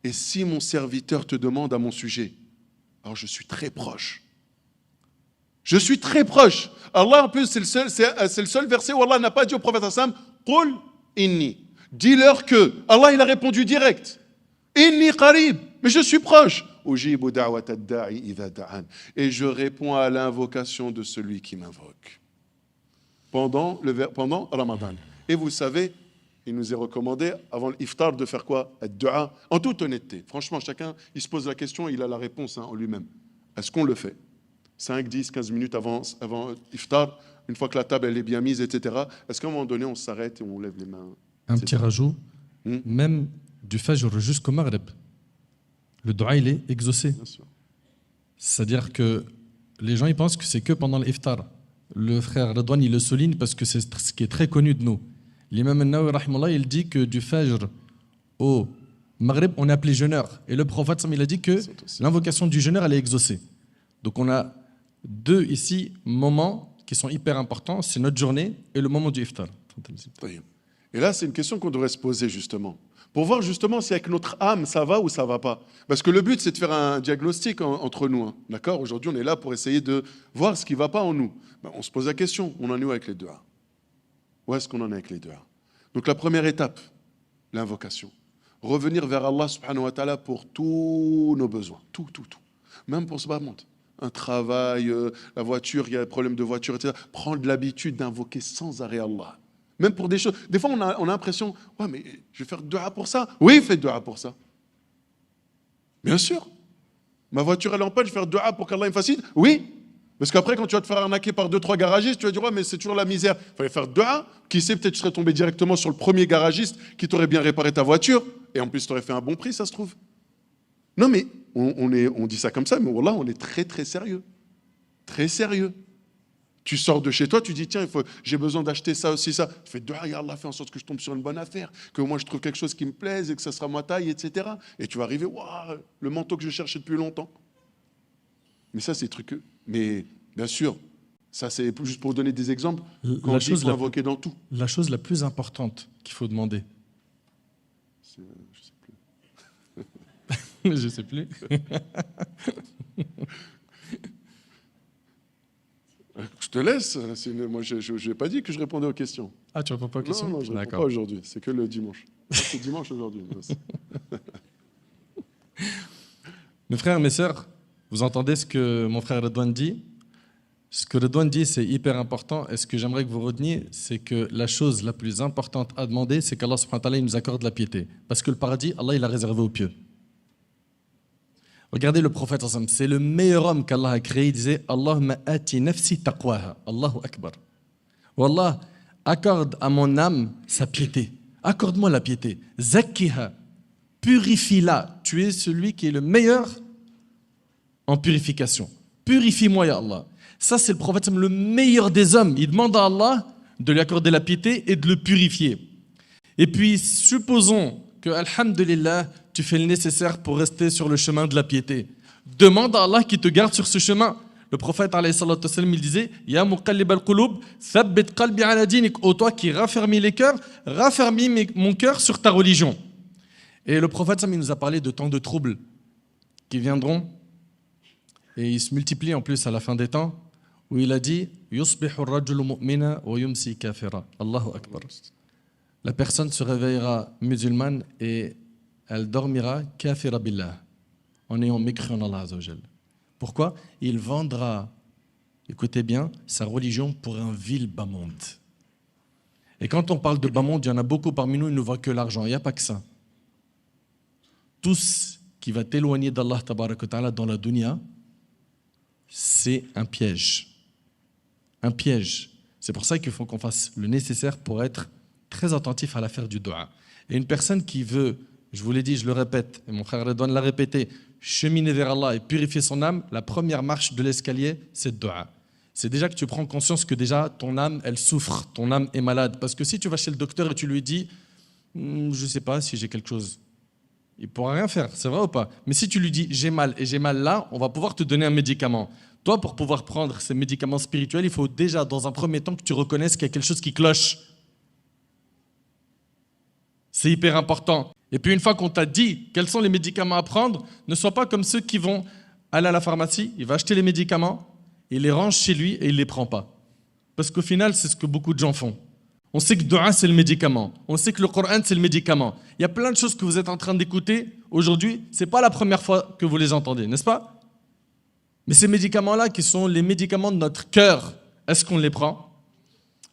Et si mon serviteur te demande à mon sujet, alors je suis très proche. Je suis très proche. Allah, en plus, c'est le seul verset où Allah n'a pas dit au prophète Hassan, Qul inni. Dis-leur que. Allah, il a répondu direct. Inni qarib. Mais je suis proche. ujibu da'wata ad-da'i idha da'an. Et je réponds à l'invocation de celui qui m'invoque. Pendant Ramadan. Et vous savez, il nous est recommandé, avant l'iftar, de faire quoi? Ad-du'a, en toute honnêteté. Franchement, chacun, il se pose la question, il a la réponse en lui-même. Est-ce qu'on le fait? 5, 10, 15 minutes avant l'iftar, une fois que la table elle est bien mise, etc. Est-ce qu'à un moment donné, on s'arrête et on lève les mains? Un petit rajout, même du Fajr jusqu'au Maghrib, le dua il est exaucé. Bien sûr. C'est-à-dire que les gens ils pensent que c'est que pendant l'iftar. Le frère Redouane il le souligne parce que c'est ce qui est très connu de nous. L'imam An-Nawawi rahimahullah, il dit que du Fajr au Maghrib on est appelé jeûneur. Et le prophète il a dit que l'invocation du jeûneur elle est exaucée. Donc on a deux ici moments qui sont hyper importants, c'est notre journée et le moment du iftar. Et là, c'est une question qu'on devrait se poser justement, pour voir justement si avec notre âme ça va ou ça va pas. Parce que le but, c'est de faire un diagnostic entre nous. D'accord? Aujourd'hui, on est là pour essayer de voir ce qui ne va pas en nous. Ben, on se pose la question, on en est où avec les deux? Où est-ce qu'on en est avec les deux? Donc la première étape, l'invocation. Revenir vers Allah subhanahu wa ta'ala pour tous nos besoins. Tout. Même pour ce bas-monde. Un travail, la voiture, il y a des problèmes de voiture, etc. Prendre l'habitude d'invoquer sans arrêt Allah. Même pour des choses. Des fois, on a l'impression, ouais, mais je vais faire dua pour ça. Oui, fais dua pour ça. Bien sûr. Ma voiture, elle est en panne, je vais faire dua pour qu'Allah me facilite. Oui. Parce qu'après, quand tu vas te faire arnaquer par 2-3 garagistes, tu vas dire, ouais, mais c'est toujours la misère. Il fallait faire dua. Qui sait, peut-être tu serais tombé directement sur le premier garagiste qui t'aurait bien réparé ta voiture. Et en plus, tu aurais fait un bon prix, ça se trouve. Non, mais on dit ça comme ça, mais wallah, on est très, très sérieux. Très sérieux. Tu sors de chez toi, tu dis, tiens, j'ai besoin d'acheter ça aussi, ça. Tu fais dua, ya Allah, fais en sorte que je tombe sur une bonne affaire, que moi je trouve quelque chose qui me plaise et que ça sera ma taille, etc. Et tu vas arriver, waouh, le manteau que je cherchais depuis longtemps. Mais ça, c'est des trucs. Mais bien sûr, ça, c'est juste pour donner des exemples. Quand on dit qu'il faut invoquer dans tout. La chose la plus importante qu'il faut demander. Je sais plus. Je te laisse. Moi, je n'ai pas dit que je répondais aux questions. Ah, tu ne réponds pas aux questions? Non, je ne réponds pas aujourd'hui. C'est que le dimanche. C'est dimanche aujourd'hui. Mes frères, mes sœurs, vous entendez ce que mon frère Redouane dit? Ce que Redouane dit, c'est hyper important. Et ce que j'aimerais que vous reteniez, c'est que la chose la plus importante à demander, c'est qu'Allah subhanahu wa ta'ala nous accorde la piété. Parce que le paradis, Allah, il l'a réservé aux pieux. Regardez le prophète, c'est le meilleur homme qu'Allah a créé. Il disait Allahumma ati nafsi taqwaha. Allahu akbar. Wallah, accorde à mon âme sa piété. Accorde-moi la piété. Zakkiha. Purifie-la. Tu es celui qui est le meilleur en purification. Purifie-moi, ya Allah. Ça, c'est le prophète, le meilleur des hommes. Il demande à Allah de lui accorder la piété et de le purifier. Et puis, supposons que, alhamdulillah, tu fais le nécessaire pour rester sur le chemin de la piété. Demande à Allah qui te garde sur ce chemin. Le prophète, alayhi salatu wassalam, il disait Ya muqallib al-qulub, thabbit qalbi ala dinik. Ô toi qui raffermis les cœurs, raffermis mon cœur sur ta religion. Et le prophète, il nous a parlé de temps de troubles qui viendront et ils se multiplient en plus à la fin des temps, où il a dit Yusbihu ar-rajulu mu'mina wa yumsi kafira. Allahu akbar. La personne se réveillera musulmane et elle dormira kafira billah, en ayant mécru en Allah Azza wa Jal. Pourquoi? Il vendra, écoutez bien, sa religion pour un vil bas monde. Et quand on parle de bas monde, il y en a beaucoup parmi nous, ils ne voient que l'argent. Il n'y a pas que ça. Tout ce qui va t'éloigner d'Allah tabaraka wa ta'ala dans la dunya, c'est un piège. Un piège. C'est pour ça qu'il faut qu'on fasse le nécessaire pour être très attentif à l'affaire du dua. Et une personne qui veut, je vous l'ai dit, je le répète, et mon frère Redouane l'a répété, cheminer vers Allah et purifier son âme, la première marche de l'escalier, c'est le dua. C'est déjà que tu prends conscience que déjà ton âme, elle souffre, ton âme est malade. Parce que si tu vas chez le docteur et tu lui dis, je ne sais pas si j'ai quelque chose, il ne pourra rien faire, c'est vrai ou pas? Mais si tu lui dis, j'ai mal et j'ai mal là, on va pouvoir te donner un médicament. Toi, pour pouvoir prendre ces médicaments spirituels, il faut déjà, dans un premier temps, que tu reconnaisses qu'il y a quelque chose qui cloche. C'est hyper important. Et puis une fois qu'on t'a dit quels sont les médicaments à prendre, ne sois pas comme ceux qui vont aller à la pharmacie, il va acheter les médicaments, il les range chez lui et il ne les prend pas. Parce qu'au final, c'est ce que beaucoup de gens font. On sait que Dua, c'est le médicament. On sait que le Coran, c'est le médicament. Il y a plein de choses que vous êtes en train d'écouter aujourd'hui. Ce n'est pas la première fois que vous les entendez, n'est-ce pas? Mais ces médicaments-là, qui sont les médicaments de notre cœur, est-ce qu'on les prend?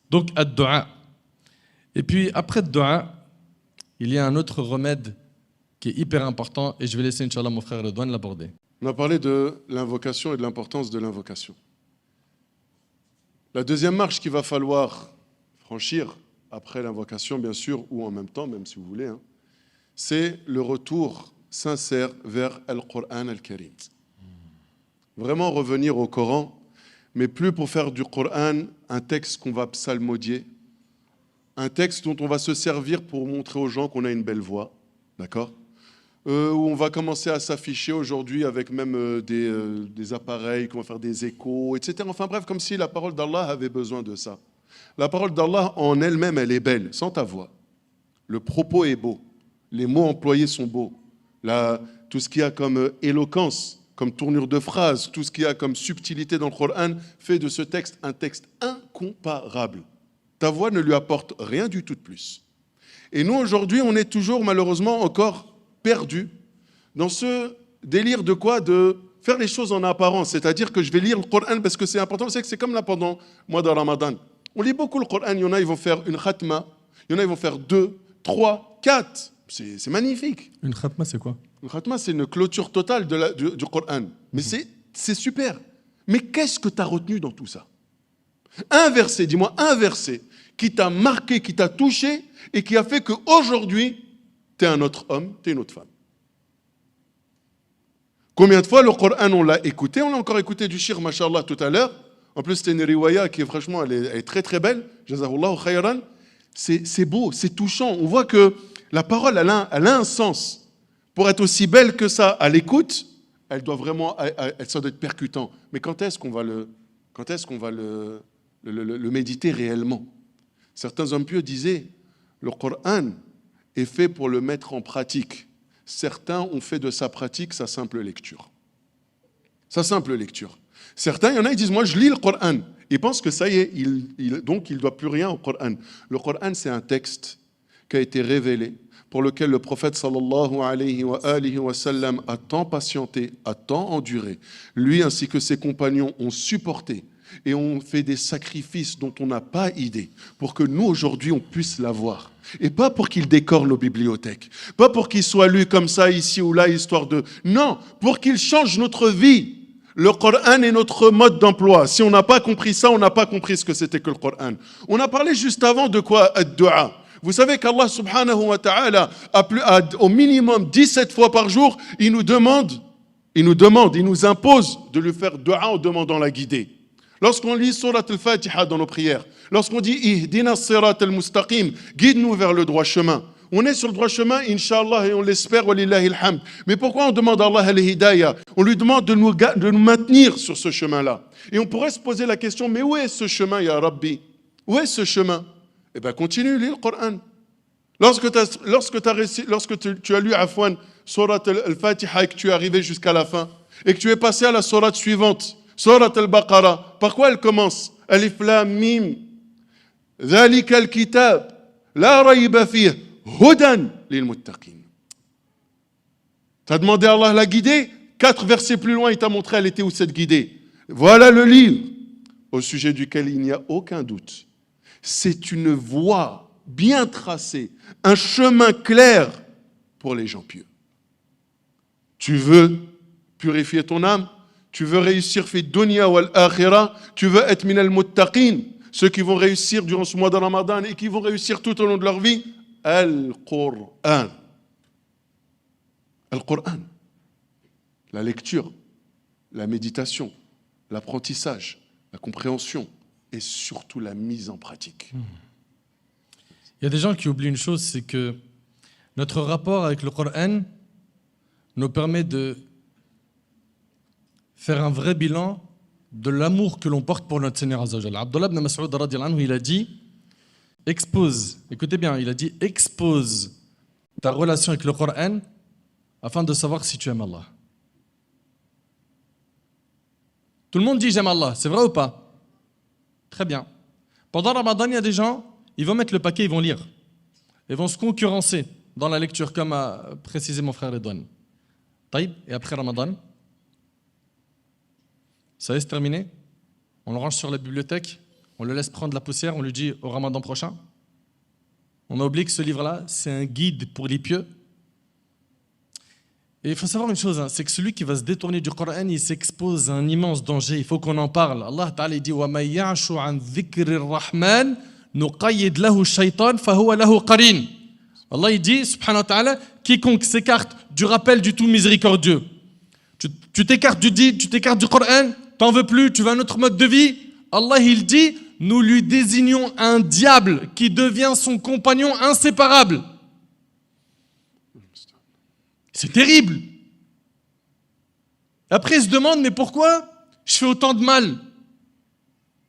Donc, ad-Dua. Et puis, après Dua, il y a un autre remède qui est hyper important et je vais laisser, Inch'Allah, mon frère Redouane l'aborder. On a parlé de l'invocation et de l'importance de l'invocation. La deuxième marche qu'il va falloir franchir après l'invocation, bien sûr, ou en même temps, même si vous voulez, c'est le retour sincère vers Al-Qur'an Al-Karim. Vraiment revenir au Coran, mais plus pour faire du Coran un texte qu'on va psalmodier, un texte dont on va se servir pour montrer aux gens qu'on a une belle voix, d'accord? Où on va commencer à s'afficher aujourd'hui avec même des appareils, qu'on va faire des échos, etc. Enfin bref, comme si la parole d'Allah avait besoin de ça. La parole d'Allah en elle-même, elle est belle, sans ta voix. Le propos est beau, les mots employés sont beaux. Tout ce qu'il y a comme éloquence, comme tournure de phrase, tout ce qu'il y a comme subtilité dans le Coran, fait de ce texte un texte incomparable. Ta voix ne lui apporte rien du tout de plus. Et nous, aujourd'hui, on est toujours malheureusement encore perdus dans ce délire de quoi? De faire les choses en apparence. C'est-à-dire que je vais lire le Coran parce que c'est important. C'est que c'est comme là pendant le mois de Ramadan. On lit beaucoup le Coran. Il y en a, ils vont faire une khatma. Il y en a, ils vont faire 2, 3, 4. C'est magnifique. Une khatma, c'est quoi? Une khatma, c'est une clôture totale du Coran. Mais c'est super. Mais qu'est-ce que tu as retenu dans tout ça? Un verset, dis-moi, un verset qui t'a marqué, qui t'a touché et qui a fait qu'aujourd'hui, tu es un autre homme, tu es une autre femme. Combien de fois le Coran, on l'a écouté? On l'a encore écouté du shir, mashallah, tout à l'heure. En plus, c'était une riwaya qui, franchement, elle est très très belle. Jazahullahu khayran. C'est beau, c'est touchant. On voit que la parole, elle a un sens. Pour être aussi belle que ça à l'écoute, elle doit vraiment, ça doit être percutant. Mais quand est-ce qu'on va le méditer réellement? Certains hommes pieux disaient, le Coran est fait pour le mettre en pratique. Certains ont fait de sa pratique sa simple lecture. Sa simple lecture. Certains, il y en a, ils disent, moi je lis le Coran. Ils pensent que ça y est, donc il ne doit plus rien au Coran. Le Coran, c'est un texte qui a été révélé, pour lequel le prophète sallallahu alayhi wa sallam a tant patienté, a tant enduré. Lui ainsi que ses compagnons ont supporté et ont fait des sacrifices dont on n'a pas idée pour que nous aujourd'hui on puisse l'avoir. Et pas pour qu'il décore nos bibliothèques, pas pour qu'il soit lu comme ça ici ou là, histoire de... Non, pour qu'il change notre vie. Le Coran est notre mode d'emploi. Si on n'a pas compris ça, on n'a pas compris ce que c'était que le Coran. On a parlé juste avant de quoi? Ad-Dua. Vous savez qu'Allah subhanahu wa ta'ala au minimum 17 fois par jour, il nous impose de lui faire dua en demandant la guidée. Lorsqu'on lit Surat al-Fatiha dans nos prières, lorsqu'on dit Ihdina sirat al-mustaqim, guide-nous vers le droit chemin. On est sur le droit chemin, Inch'Allah, et on l'espère, walillahi alhamd. Mais pourquoi on demande à Allah al-Hidayah? On lui demande de nous maintenir sur ce chemin-là. Et on pourrait se poser la question, mais où est ce chemin, ya Rabbi? Où est ce chemin? Eh bien, continue, lis le Coran. Lorsque tu as lu Afwan, Surat al-Fatiha, et que tu es arrivé jusqu'à la fin, et que tu es passé à la Surat suivante, Surat al-Baqarah, par quoi elle commence? Alif Lam Mim, Dhalika al-Kitab, La Rayba Fih, Hudan lil Muttaqin. Tu as demandé à Allah la guider, 4 versets plus loin, il t'a montré elle était où cette guidée. Voilà le livre au sujet duquel il n'y a aucun doute. C'est une voie bien tracée, un chemin clair pour les gens pieux. Tu veux purifier ton âme, tu veux réussir fi dunya wal akhirah, tu veux être min al muttaqin, ceux qui vont réussir durant ce mois de Ramadan et qui vont réussir tout au long de leur vie, Al-Qur'an. Al-Qur'an. La lecture, la méditation, l'apprentissage, la compréhension et surtout la mise en pratique. Il y a des gens qui oublient une chose, c'est que notre rapport avec le Coran nous permet de faire un vrai bilan de l'amour que l'on porte pour notre Seigneur Azza wa Jalla. Abdullah ibn Mas'ud radiyallahu anhu, il a dit, expose, écoutez bien, il a dit, expose ta relation avec le Coran afin de savoir si tu aimes Allah. Tout le monde dit j'aime Allah, c'est vrai ou pas? Très bien. Pendant Ramadan, il y a des gens, ils vont mettre le paquet, ils vont lire. Ils vont se concurrencer dans la lecture, comme a précisé mon frère Redouane. Taïb, et après Ramadan, ça y est, c'est terminé. On le range sur la bibliothèque, on le laisse prendre la poussière, on lui dit au Ramadan prochain. On a oublié que ce livre-là, c'est un guide pour les pieux. Et il faut savoir une chose, c'est que celui qui va se détourner du Coran, il s'expose à un immense danger. Il faut qu'on en parle. Allah Ta'ala dit وَمَنْ يَعْشُ عَنْ ذِكْرِ الرَّحْمَنِ نُقَيِّدْ لَهُ الشَّيْطَانِ فَهُوَ لَهُ قَرِينٌ. Allah il dit, subhanahu wa ta'ala, quiconque s'écarte du rappel du tout miséricordieux. Tu t'écartes du Coran, t'en veux plus, tu veux un autre mode de vie. Allah il dit, nous lui désignons un diable qui devient son compagnon inséparable. C'est terrible. Après, il se demande, mais pourquoi je fais autant de mal?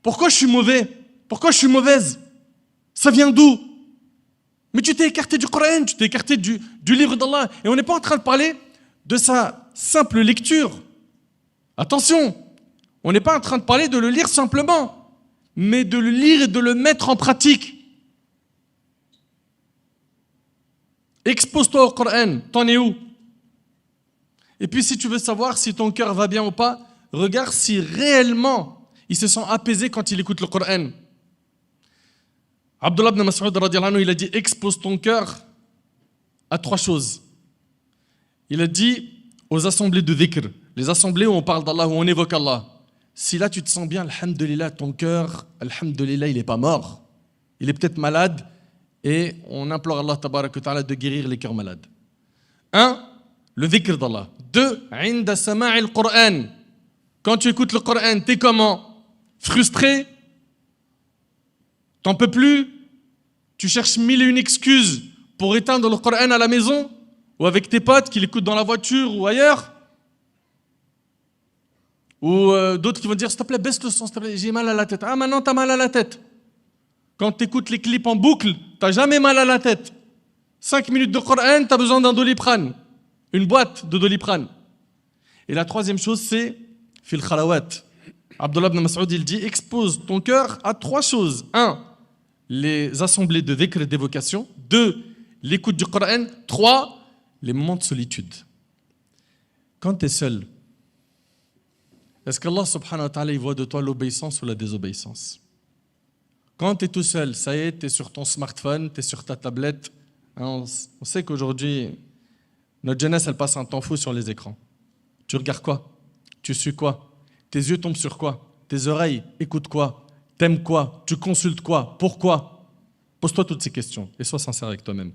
Pourquoi je suis mauvais? Pourquoi je suis mauvaise? Ça vient d'où? Mais tu t'es écarté du Coran, tu t'es écarté du livre d'Allah. Et on n'est pas en train de parler de sa simple lecture. Attention, on n'est pas en train de parler de le lire simplement, mais de le lire et de le mettre en pratique. Expose-toi au Coran, t'en es où? Et puis si tu veux savoir si ton cœur va bien ou pas, regarde si réellement il se sent apaisé quand il écoute le Coran. Abdullah ibn Mas'ud radiyallahu anhu, il a dit expose ton cœur à 3 choses. Il a dit aux assemblées de dhikr, les assemblées où on parle d'Allah, où on évoque Allah. Si là tu te sens bien, alhamdulillah, ton cœur, alhamdulillah, il n'est pas mort. Il est peut-être malade et on implore Allah tabarak wa ta'ala de guérir les cœurs malades. 1. Le dhikr d'Allah. 2. Inda sama'il Qur'an. Quand tu écoutes le Coran, t'es comment? Frustré? T'en peux plus? Tu cherches 1001 excuses pour éteindre le Coran à la maison? Ou avec tes potes qui l'écoutent dans la voiture ou ailleurs? Ou d'autres qui vont dire, s'il te plaît, baisse le son, s'il te plaît, j'ai mal à la tête. Ah, maintenant t'as mal à la tête. Quand t'écoutes les clips en boucle, t'as jamais mal à la tête. 5 minutes de Coran, t'as besoin d'un Doliprane. Une boîte de Doliprane. Et la 3e chose, c'est fil khalawat. Abdullah ibn Mas'ud, il dit, expose ton cœur à 3 choses. 1. Les assemblées de dhikr et d'évocation. 2. L'écoute du Coran. 3. Les moments de solitude. Quand tu es seul, est-ce qu'Allah subhanahu wa ta'ala il voit de toi l'obéissance ou la désobéissance? Quand tu es tout seul, ça y est, tu es sur ton smartphone, tu es sur ta tablette. On sait qu'aujourd'hui, notre jeunesse, elle passe un temps fou sur les écrans. Tu regardes quoi? Tu suis quoi? Tes yeux tombent sur quoi? Tes oreilles écoutent quoi? T'aimes quoi? Tu consultes quoi? Pourquoi? Pose-toi toutes ces questions et sois sincère avec toi-même.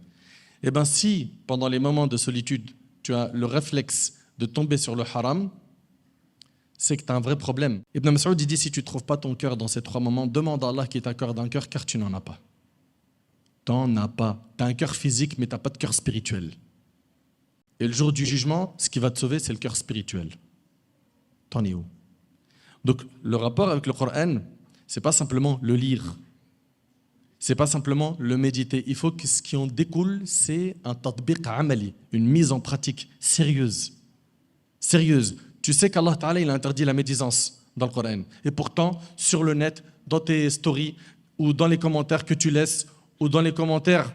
Eh bien, si, pendant les moments de solitude, tu as le réflexe de tomber sur le haram, c'est que tu as un vrai problème. Ibn Mas'ud dit, si tu ne trouves pas ton cœur dans ces 3 moments, demande à Allah qui t'accorde un cœur, car tu n'en as pas. Tu n'en as pas. Tu as un cœur physique, mais tu n'as pas de cœur spirituel. Et le jour du jugement, ce qui va te sauver, c'est le cœur spirituel. T'en es où? Donc, le rapport avec le Coran, c'est pas simplement le lire. C'est pas simplement le méditer. Il faut que ce qui en découle, c'est un tatbiq amali, une mise en pratique sérieuse. Sérieuse. Tu sais qu'Allah Ta'ala, il a interdit la médisance dans le Coran. Et pourtant, sur le net, dans tes stories, ou dans les commentaires que tu laisses, ou dans les commentaires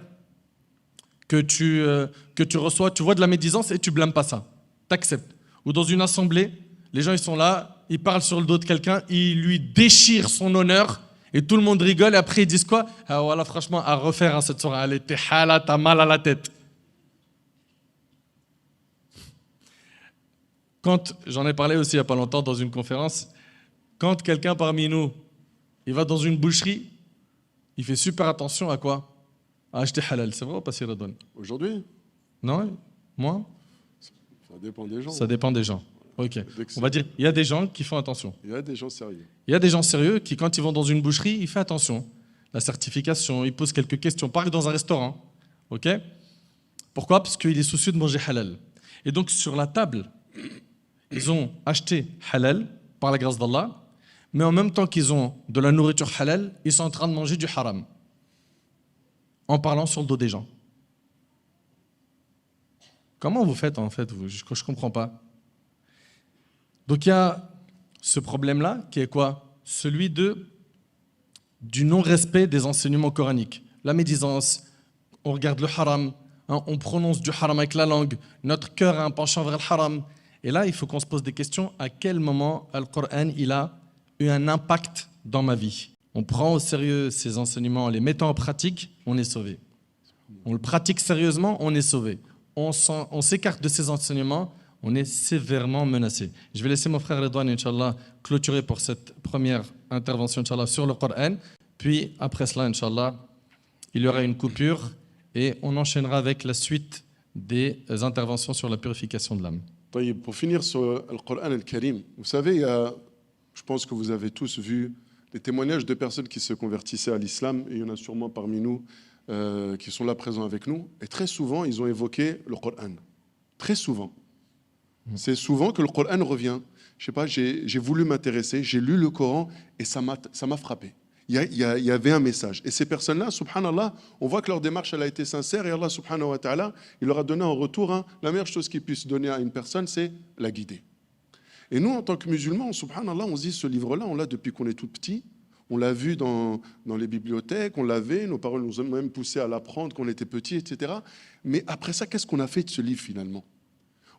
que tu reçois, tu vois de la médisance et tu blâmes pas ça. T'acceptes. Ou dans une assemblée, les gens ils sont là, ils parlent sur le dos de quelqu'un, ils lui déchirent son honneur et tout le monde rigole et après ils disent quoi? Ah voilà, franchement, à refaire cette soirée, allez, t'es hala, t'as mal à la tête. Quand, j'en ai parlé aussi il n'y a pas longtemps dans une conférence, quand quelqu'un parmi nous, il va dans une boucherie, il fait super attention à quoi? À acheter halal, c'est vrai ou pas, Sir Redouane? Aujourd'hui? Non? Moi? Ça dépend des gens. Ça dépend des gens. Ok. On va dire, il y a des gens qui font attention. Il y a des gens sérieux. Il y a des gens sérieux qui, quand ils vont dans une boucherie, ils font attention. La certification, ils posent quelques questions. Pareil dans un restaurant. Ok? Pourquoi? Parce qu'il est soucieux de manger halal. Et donc, sur la table, ils ont acheté halal, par la grâce d'Allah, mais en même temps qu'ils ont de la nourriture halal, ils sont en train de manger du haram. En parlant sur le dos des gens. Comment vous faites en fait? Je ne comprends pas. Donc il y a ce problème-là qui est quoi? Celui du non-respect des enseignements coraniques. la médisance, on regarde le haram, hein, on prononce du haram avec la langue, notre cœur a un penchant vers le haram. Et là, il faut qu'on se pose des questions. À quel moment le Coran il a eu un impact dans ma vie? On prend au sérieux ces enseignements, en les mettant en pratique, on est sauvé. On le pratique sérieusement, on est sauvé. On s'écarte de ces enseignements, on est sévèrement menacé. Je vais laisser mon frère Redouane, Inch'Allah, clôturer pour cette première intervention, Inch'Allah, sur le Coran. Puis, après cela, Inch'Allah, il y aura une coupure et on enchaînera avec la suite des interventions sur la purification de l'âme. Pour finir sur le Coran al-Karim, vous savez, je pense que vous avez tous vu les témoignages de personnes qui se convertissaient à l'islam, et il y en a sûrement parmi nous qui sont là présents avec nous, et très souvent, ils ont évoqué le Coran. Très souvent. C'est souvent que le Coran revient. Je sais pas, j'ai voulu m'intéresser, j'ai lu le Coran, et ça m'a frappé. Il y avait un message. Et ces personnes-là, subhanallah, on voit que leur démarche elle a été sincère, et Allah subhanahu wa ta'ala, il leur a donné en retour, la meilleure chose qu'il puisse donner à une personne, c'est la guider. Et nous, en tant que musulmans, subhanallah, on se dit, ce livre-là, on l'a depuis qu'on est tout petit, on l'a vu dans les bibliothèques, on l'avait, nos parents nous ont même poussé à l'apprendre quand on était petit, etc. Mais après ça, qu'est-ce qu'on a fait de ce livre finalement?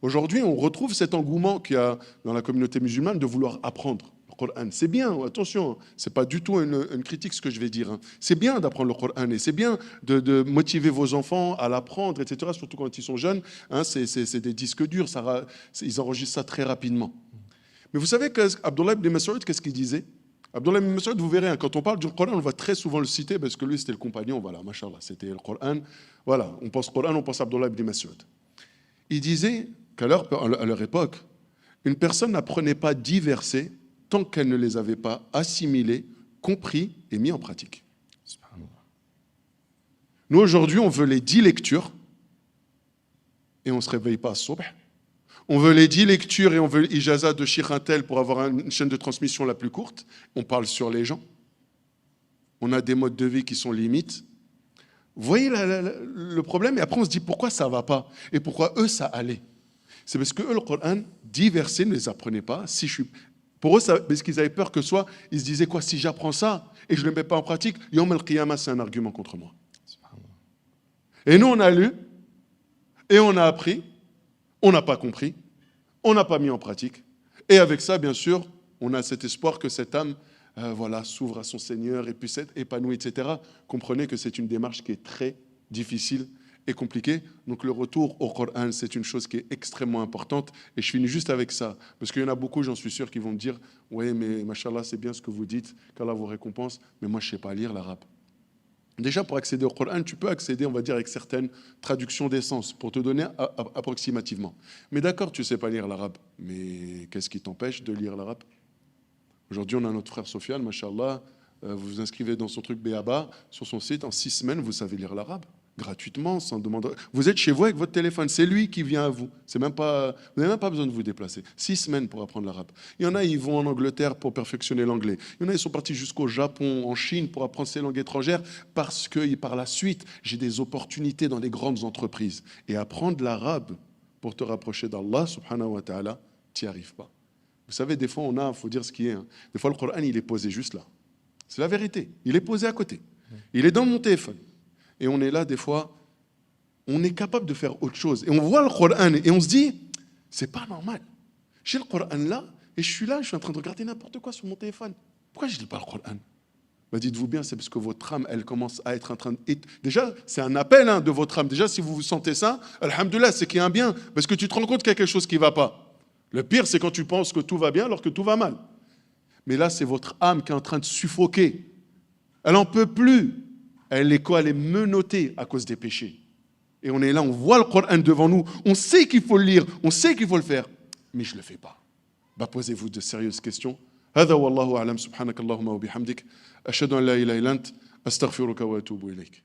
Aujourd'hui, on retrouve cet engouement qu'il y a dans la communauté musulmane de vouloir apprendre le Coran. C'est bien, attention, c'est pas du tout une critique ce que je vais dire. C'est bien d'apprendre le Coran et c'est bien de motiver vos enfants à l'apprendre, etc. Surtout quand ils sont jeunes. C'est des disques durs, ils enregistrent ça très rapidement. Mais vous savez qu'Abdullah ibn Mas'ud, qu'est-ce qu'il disait? Abdullah ibn Mas'ud, vous verrez, quand on parle du Coran, on va très souvent le citer parce que lui, c'était le compagnon, voilà, mashallah, c'était le Coran. Voilà, on pense Coran, on pense Abdullah ibn Mas'ud. Il disait qu'à leur époque, une personne n'apprenait pas 10 versets tant qu'elle ne les avait pas assimilés, compris et mis en pratique. Nous, aujourd'hui, on veut les 10 lectures et on ne se réveille pas à Subh. On veut les 10 lectures et on veut l'ijaza de Cheikh Intel pour avoir une chaîne de transmission la plus courte. On parle sur les gens. On a des modes de vie qui sont limites. Vous voyez le problème? Et après, on se dit pourquoi ça ne va pas? Et pourquoi eux, ça allait? C'est parce que eux, le Coran, 10 versets, ne les apprenaient pas. Pour eux, parce qu'ils avaient peur que soit, ils se disaient quoi, si j'apprends ça et je ne le mets pas en pratique, Yom al-Qiyamah, c'est un argument contre moi. Et nous, on a lu et on a appris. On n'a pas compris, on n'a pas mis en pratique. Et avec ça, bien sûr, on a cet espoir que cette âme s'ouvre à son Seigneur et puisse être épanouie, etc. Comprenez que c'est une démarche qui est très difficile et compliquée. Donc le retour au Coran, c'est une chose qui est extrêmement importante. Et je finis juste avec ça, parce qu'il y en a beaucoup, j'en suis sûr, qui vont me dire « Oui, mais machallah, c'est bien ce que vous dites, qu'Allah vous récompense, mais moi, je ne sais pas lire l'arabe. » Déjà, pour accéder au Coran, tu peux accéder, on va dire, avec certaines traductions d'essence, pour te donner approximativement. Mais d'accord, tu ne sais pas lire l'arabe, mais qu'est-ce qui t'empêche de lire l'arabe? Aujourd'hui, on a notre frère Sofiane, machallah, vous vous inscrivez dans son truc Béaba, sur son site, en 6 semaines, vous savez lire l'arabe, gratuitement, sans demander. Vous êtes chez vous avec votre téléphone, c'est lui qui vient à vous. Vous n'avez même pas besoin de vous déplacer. 6 semaines pour apprendre l'arabe. Il y en a, ils vont en Angleterre pour perfectionner l'anglais. Il y en a, ils sont partis jusqu'au Japon, en Chine, pour apprendre ces langues étrangères, parce que par la suite, j'ai des opportunités dans les grandes entreprises. Et apprendre l'arabe pour te rapprocher d'Allah, subhanahu wa ta'ala, tu n'y arrives pas. Vous savez, des fois, il faut dire ce qui est. Des fois, le Coran, il est posé juste là. C'est la vérité. Il est posé à côté. Il est dans mon téléphone. Et on est là, des fois, on est capable de faire autre chose. Et on voit le Coran et on se dit, c'est pas normal. J'ai le Coran là, et je suis en train de regarder n'importe quoi sur mon téléphone. Pourquoi je ne lis pas le Coran? Dites-vous bien, c'est parce que votre âme, elle commence à être en train de... Déjà, c'est un appel de votre âme. Déjà, si vous sentez ça, alhamdoulilah, c'est qu'il y a un bien. Parce que tu te rends compte qu'il y a quelque chose qui ne va pas. Le pire, c'est quand tu penses que tout va bien alors que tout va mal. Mais là, c'est votre âme qui est en train de suffoquer. Elle n'en peut plus. Elle est menottée à cause des péchés. Et on est là, on voit le Coran devant nous. On sait qu'il faut le lire, on sait qu'il faut le faire. Mais je ne le fais pas. Posez-vous de sérieuses questions. هذا والله أعلم سبحانك اللهم وبحمدك أشهد أن لا إله إلا أنت أستغفرك وأتوب إليك